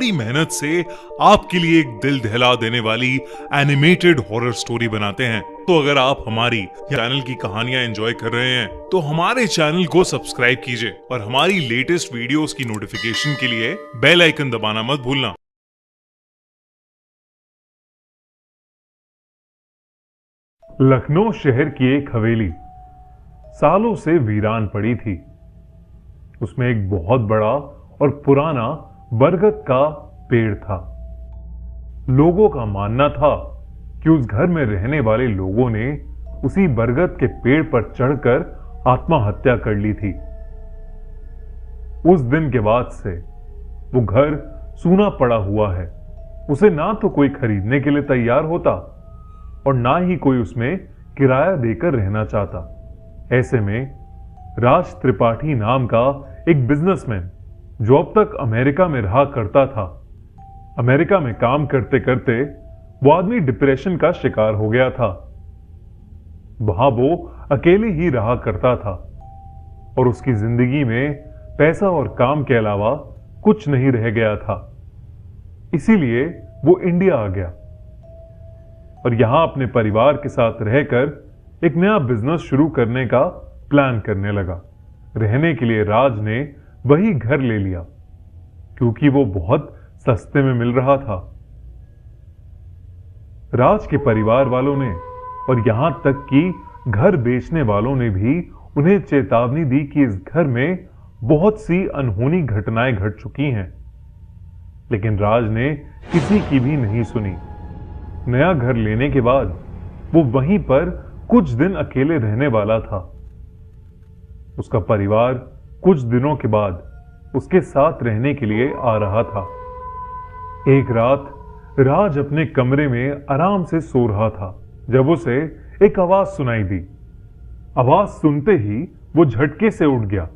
बड़ी मेहनत से आपके लिए एक दिल दहला देने वाली एनिमेटेड हॉरर स्टोरी बनाते हैं। तो अगर आप हमारी चैनल की कहानियां एंजॉय कर रहे हैं तो हमारे चैनल को सब्सक्राइब कीजिए और हमारी लेटेस्ट वीडियोस की नोटिफिकेशन के लिए बेल आइकन दबाना मत भूलना। लखनऊ शहर की एक हवेली सालों से वीरान पड़ी थी। उसमें एक बहुत बड़ा और पुराना बरगद का पेड़ था। लोगों का मानना था कि उस घर में रहने वाले लोगों ने उसी बरगद के पेड़ पर चढ़कर आत्महत्या कर ली थी। उस दिन के बाद से वो घर सूना पड़ा हुआ है। उसे ना तो कोई खरीदने के लिए तैयार होता और ना ही कोई उसमें किराया देकर रहना चाहता। ऐसे में राज त्रिपाठी नाम का एक बिजनेसमैन जो अब तक अमेरिका में रहा करता था, अमेरिका में काम करते करते वो आदमी डिप्रेशन का शिकार हो गया था। वहां वो अकेले ही रहा करता था और उसकी जिंदगी में पैसा और काम के अलावा कुछ नहीं रह गया था। इसीलिए वो इंडिया आ गया और यहां अपने परिवार के साथ रहकर एक नया बिजनेस शुरू करने का प्लान करने लगा। रहने के लिए राज ने वही घर ले लिया क्योंकि वो बहुत सस्ते में मिल रहा था। राज के परिवार वालों ने और यहां तक कि घर बेचने वालों ने भी उन्हें चेतावनी दी कि इस घर में बहुत सी अनहोनी घटनाएं घट चुकी हैं, लेकिन राज ने किसी की भी नहीं सुनी। नया घर लेने के बाद वो वहीं पर कुछ दिन अकेले रहने वाला था। उसका परिवार कुछ दिनों के बाद उसके साथ रहने के लिए आ रहा था। एक रात राज अपने कमरे में आराम से सो रहा था जब उसे एक आवाज सुनाई दी। आवाज सुनते ही वो झटके से उठ गया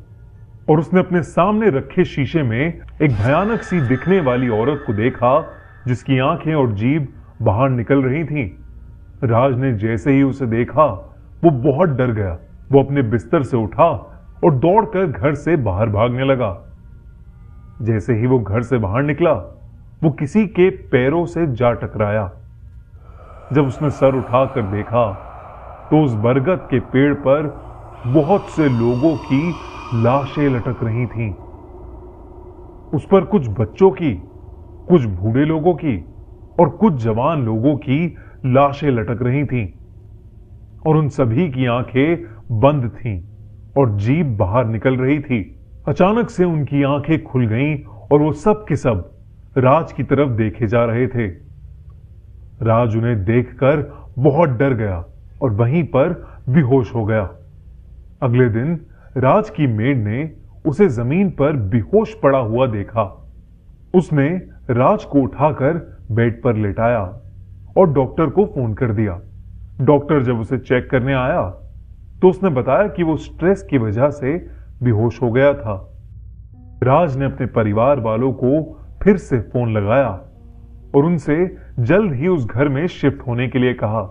और उसने अपने सामने रखे शीशे में एक भयानक सी दिखने वाली औरत को देखा जिसकी आंखें और जीभ बाहर निकल रही थीं। राज ने जैसे ही उसे देखा वो बहुत डर गया। वो अपने बिस्तर से उठा और दौड़कर घर से बाहर भागने लगा। जैसे ही वो घर से बाहर निकला वो किसी के पैरों से जा टकराया। जब उसने सर उठाकर देखा तो उस बरगद के पेड़ पर बहुत से लोगों की लाशें लटक रही थीं। उस पर कुछ बच्चों की, कुछ बूढ़े लोगों की और कुछ जवान लोगों की लाशें लटक रही थीं और उन सभी की आंखें बंद थीं और जीभ बाहर निकल रही थी। अचानक से उनकी आंखें खुल गईं और वो सब के सब राज की तरफ देखे जा रहे थे। राज उन्हें देखकर बहुत डर गया और वहीं पर बेहोश हो गया। अगले दिन राज की मेड ने उसे जमीन पर बेहोश पड़ा हुआ देखा। उसने राज को उठाकर बेड पर लेटाया और डॉक्टर को फोन कर दिया। डॉक्टर जब उसे चेक करने आया तो उसने बताया कि वो स्ट्रेस की वजह से बेहोश हो गया था। राज ने अपने परिवार वालों को फिर से फोन लगाया और उनसे जल्द ही उस घर में शिफ्ट होने के लिए कहा,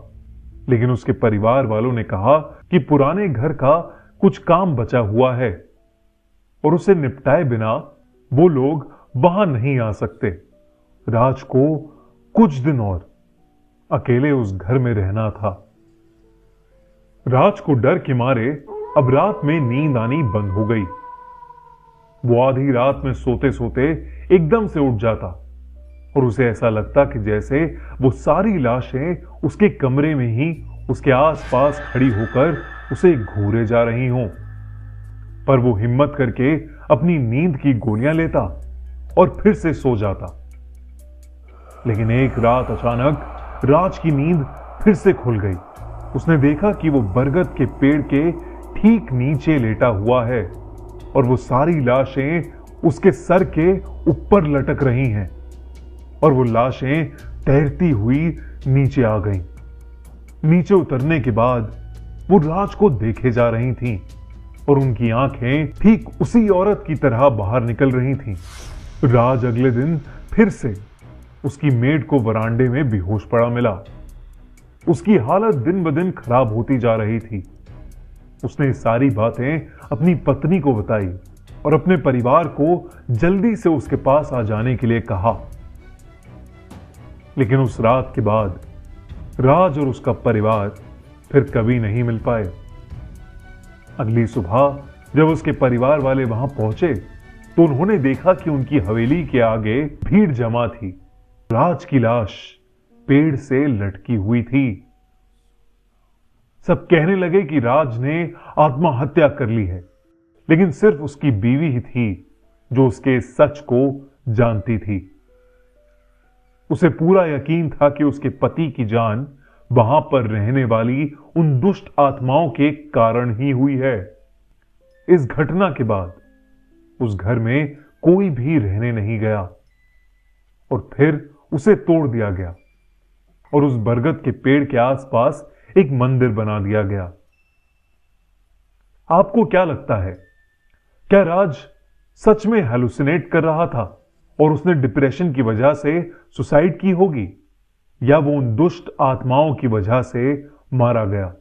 लेकिन उसके परिवार वालों ने कहा कि पुराने घर का कुछ काम बचा हुआ है और उसे निपटाए बिना वो लोग वहां नहीं आ सकते। राज को कुछ दिन और अकेले उस घर में रहना था। राज को डर के मारे अब रात में नींद आनी बंद हो गई। वो आधी रात में सोते सोते एकदम से उठ जाता और उसे ऐसा लगता कि जैसे वो सारी लाशें उसके कमरे में ही उसके आसपास खड़ी होकर उसे घूरे जा रही हों। पर वो हिम्मत करके अपनी नींद की गोलियां लेता और फिर से सो जाता। लेकिन एक रात अचानक राज की नींद फिर से खुल गई। उसने देखा कि वो बरगद के पेड़ के ठीक नीचे लेटा हुआ है और वो सारी लाशें उसके सर के ऊपर लटक रही हैं और वो लाशें तैरती हुई नीचे आ गईं। नीचे उतरने के बाद वो राज को देखे जा रही थीं और उनकी आंखें ठीक उसी औरत की तरह बाहर निकल रही थीं। राज अगले दिन फिर से उसकी मेड को वरांडे में बेहोश पड़ा मिला। उसकी हालत दिन ब दिन खराब होती जा रही थी। उसने सारी बातें अपनी पत्नी को बताई और अपने परिवार को जल्दी से उसके पास आ जाने के लिए कहा। लेकिन उस रात के बाद राज और उसका परिवार फिर कभी नहीं मिल पाए। अगली सुबह जब उसके परिवार वाले वहां पहुंचे तो उन्होंने देखा कि उनकी हवेली के आगे भीड़ जमा थी। राज की लाश पेड़ से लटकी हुई थी। सब कहने लगे कि राज ने आत्महत्या कर ली है, लेकिन सिर्फ उसकी बीवी ही थी जो उसके सच को जानती थी। उसे पूरा यकीन था कि उसके पति की जान वहां पर रहने वाली उन दुष्ट आत्माओं के कारण ही हुई है। इस घटना के बाद उस घर में कोई भी रहने नहीं गया और फिर उसे तोड़ दिया गया और उस बरगद के पेड़ के आसपास एक मंदिर बना दिया गया। आपको क्या लगता है, क्या राज सच में हेलुसिनेट कर रहा था और उसने डिप्रेशन की वजह से सुसाइड की होगी, या वो उन दुष्ट आत्माओं की वजह से मारा गया?